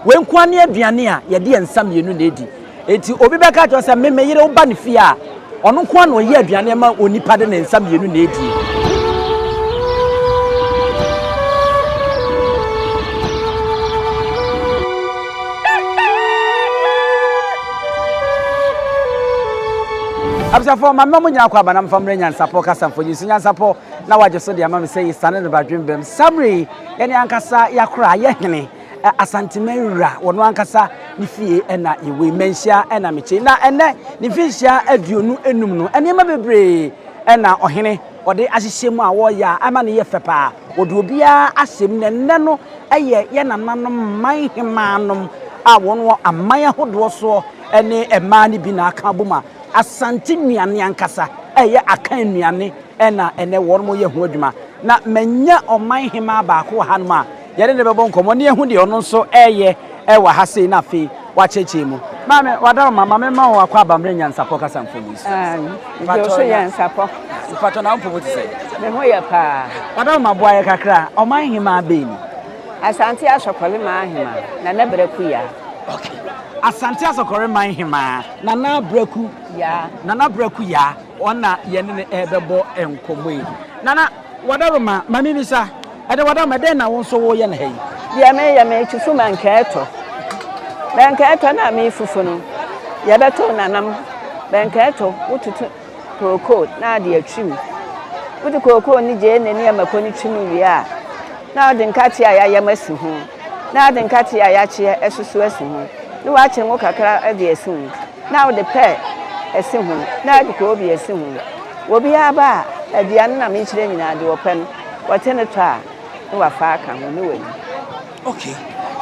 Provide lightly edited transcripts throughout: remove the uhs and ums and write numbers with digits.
when kwani aduane a ye de nsam yenu na edi enti obi beka cho se me yire wo ba ne fie a ono kwa no ye aduane ma onipa de ne nsam yenu na edi Absafo mama mo nyina kwa bana mfamre Nyansapo kasamfo nyisi Nyansapo na waje so de ama me say sane ne badwembem samre ye ne ankasa yakora ye hene Asante-Asokore wono ankasa ni fie na yewe menhia na meche na ene ni fihia aduonu enum no enema bebre na ohene ode ahyehyem a wo ya ama ne ye fepa ode obia ahyem ne nne no ye nananom Manhemaa nom a wono aman ahodo so ene ema ne bi na aka boma Asante nuane ankasa eye akan nuane na ene wormo ye ho adwuma na manya Manhemaa baako hanuma yere ne bebo nkomo ne ehu de ono nso eye wa ha sei na fe wa cheche mu mame wadaro mama me ma wa kwa bamre Nyansapo kasamfo ni jo so Nyansapo pato na mpo boti sei me ho ye pa wadaro maboa ye kakra Manhemaa be ni Asante-Asokore Manhemaa na na Braku ya okay Asante-Asokore Manhemaa na na Braku ya na Braku ya ona ye ne ebebo enkomo yi na wadaro mami bisa ade wadaro den na won so wo ye na hayi ya me chufu mankaeto na me fufu no ya beto nanam mankaeto ututu koko na de atwim utu koko ni je nani amakoni twim wi a na de nkati a ya masi ho na de nkati a ya che esusu asi ho ni wa che ngo kakra de asi ho na wo de pe asi ho na de ko obi asi ho obi aba aduan na me kire nyina de open wote ne to a ni wa fa aka ho ni wani okay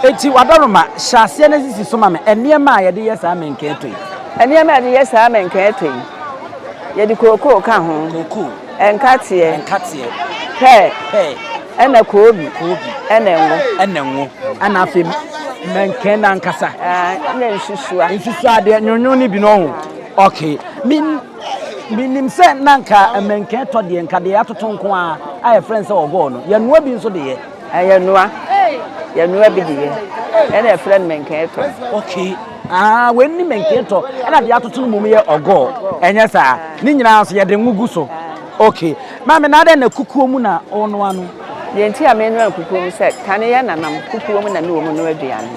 eti wadaro ma hyase na sisi so ma me enema a ye de yesa menkaeto enema a de yesa menkaeto ye de koko ka ho koko enkate pe ena kobi ena ngo ana afem menke na nkasa na nsusu ade nyonyo ni bi no ho okay minim se nanka menke to de nka de atoto nko a aye friends ogo no ye noa bi nso de ye ye noa bi de ye ena friend menke to okay wenni menke to ena de atoto no mum ye ogo enye sa ni nyina so ye de ngugu so okay mama na ade na kukuo mu na ono ano ye nti amenu an kukuo mu se kane ya nanam kukuo mu na ne wo mu no aduane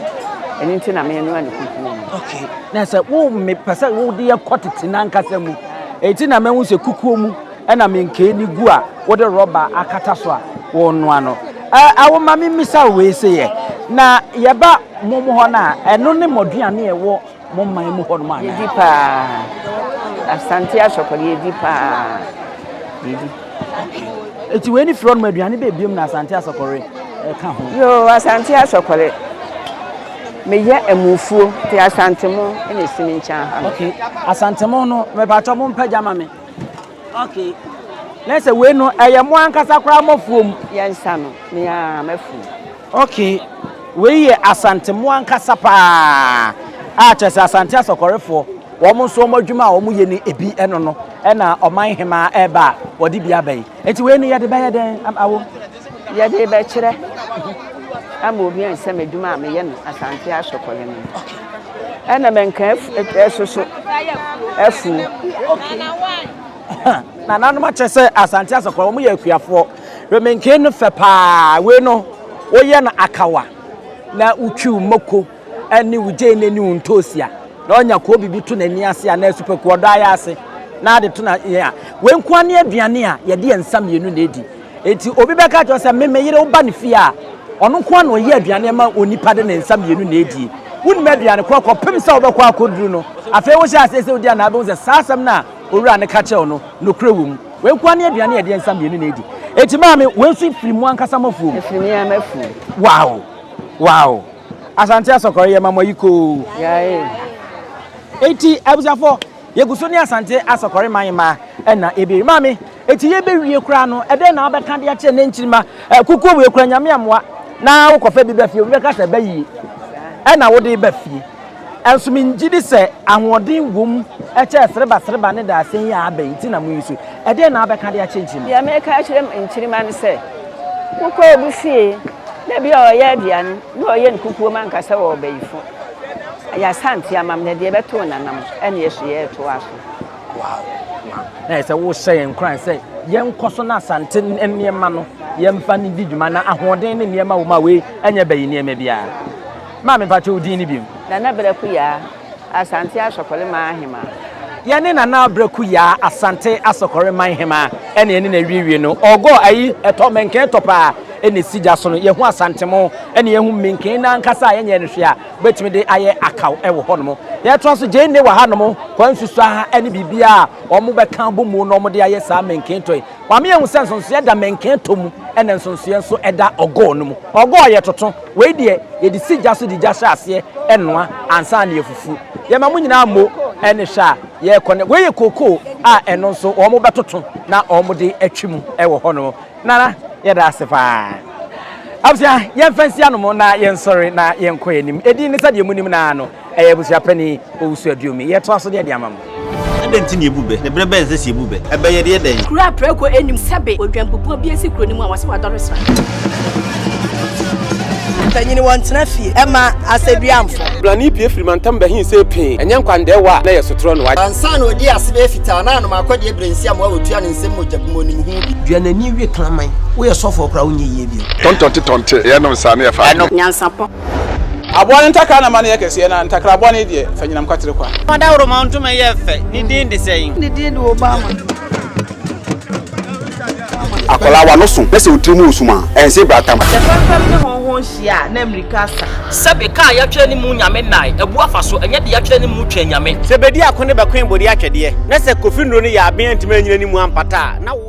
eni nti na amenu an kukuo mu okay na se wo me pesa wo de yakotete na nkasa mu enti na mehu se kukuo mu ena menke ni gu a wo de rubber akata so a wo no ano awo mama misa we se ye na ye ba momo ho na eno ne moduane e wo mo man mu ho no ma ye dipa Asante-Asokore ye dipa didi eti we ni from aduane be biom na Asante-Asokore ka ho yo Asante-Asokore me ye emufuo te asantemo ene simi nchan ha okay asantemo no me ba to mo mpaja ma me okay let's say we no eye mo ankasa kra mofuom yansa no me ya mafu okay we ye asantemo ankasa pa a chese Asante-Asokore fo wo mo so modwuma a wo mo ye ni ebi eno no ena Manhemaa eba wodi bia bai enti we ni ye de ba ye den awo ye de ba kire am obi an se medwuma me ye no Asante-Asokore no ena menka esusu afu na nanu ma chese Asante-Asokore wo mo ye akuafo we menka no fe pa we no wo ye na akawa na utwu moko eni uje ne ni untosia na onya ko bibi to nani ase ana superku odo aya ase na ade to na ya we nkwane aduane a ye de nsam yenu na edi enti obi beka cho se me yire wo ba ne fie a ono kwa na oye aduane ma onipa de nsam yenu na edi wuni me aduane ko pem se wo be kwa akoduru no afa wo sha ase se odi ana be se sasam na owura ne ka che ono no krawum we nkwane aduane ye de nsam yenu na edi enti maame we nso firimu ankasa mafuom efirimi ya mafu wow Asante-Asokore ye mama yiko ya eti abusafo yeguso ni Asante-Asokore Manhemaa na ebiri mame eti ye bewie kura no ede na obeka de ache ne nchirima kukuo we kura nyame amoa na wokofa bi bafie obi beka se bayi na wo de bafie enso minjidi se ahoden wom eche sereba ne da asen ya abai ti na muyisu ede na obeka de ache nchirima ya me ka kire nchirima ne se kukuo bi fie Na bi o ye aduane na o ye nkukuo man kasa wo bayifo ya santi amam na de beto nanam ene yeso ye to aso wow na say wo share nkran say ye nkoso na asante enniema no ye mfa ni didwuma na ahoden ne niema wo ma we anya bayi niema bia ma me pacho odin ni bim na Braku ya Asante-Asokore Manhemaa yene na Braku ya Asante-Asokore Manhemaa ene ene na wiwie no ogo ayi eto menken topa ene sija so no ye hu asantemo ene ye hu menken na nkasa ye nye ne hwe a betimi de aye akaw ewo ho no ye to so je ne wa ha no kwansusu ha ene bibia omo beka bomu no omo de aye sa menken toy wa me hu senso so ye da menken tomu ene nsonso ye so eda ogo no mu ogo ye toto we de ye di sija so di ja sha ase enoa ansa na ye fufu ye ma mu nyina mo ene hwa ye kone we ye koko a eno so omo betoto na omo de atwimu ewo ho no nana ye da asefa absia ye fansi anomo na ye nsori na ye nko enim edi ni sade munim na no eye busia pani owusu aduomi ye to aso de amam adenti ne ebube ne brebe nse si ebube ebe ye de den kura preko enim sebe odwambubu bi esi kuro nim a wase wadoresa tanyini wantena fie ema aseduamfo blani pie frimantam bahin se pin enye nkwande wa na yesotro no wa ansa na odi asebe fita na no makodi ebrensi am wa wotua ne nsem mojabumo nim hu bi duanani wie klaman wo ye sofo kra wo nye yie bi tonte ye no sane ya fa Nyansapo abone ntaka na mane yakese na ntakra abone de fanyinam kwatere kwa mada woro ma ntuma ye fe ni din de sein ni din de Obama akola wa no so pese utrimu osuma ense bratam fam ne honhon hia na America sa sebe ka ya twa ni mu nyame nai ebu afa so enye de ya twa ni mu twa nyame sebedi akone bakwen bodi atwede na se kofi nro ni ya aben ntima nyina ni mu ampata na wo